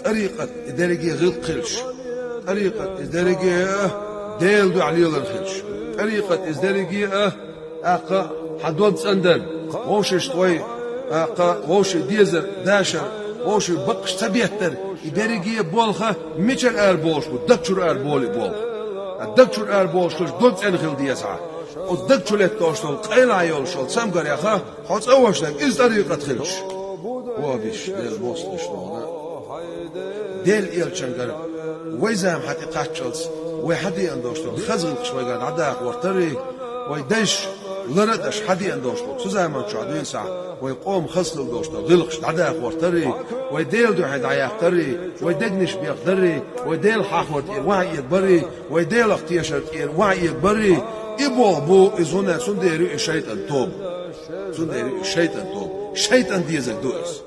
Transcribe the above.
طريقة إدارية غير خلش طريقة إدارية ديل دو عليه الخلش طريقة إدارية حدود سندل ووش شوي ووش ديزر داشر ووش بقش تبيتر إدارية بولخة ميشل بولش ودكتور بولي بول الدكتور بولش دوت أنخل ديزعه والدكتور لتوشتول قيل عيول شول سامقر يا خا حوت أوشتك إز طريقة خلش وابيش ديل بوصل شلونه ديل إيلشنجر ويزام حتى قاتشلز وحدي أندوشتول خزل شوي قاعد عداك ورتري ويدش لردش حدي أندوشتول سوزا ما تشعدين ساعة ويقوم خصل دوشتول غلقش عداك ورتري ويديل دو حد عياق تري ويدقنش بيقدري ويديل حاخورت إير وعي يكبري ويديل اختياشرت إير وعي يكبري إبو بو إزونا سنديري الشيطان توب سنديري الشيطان توب شيطان ديزك دوئس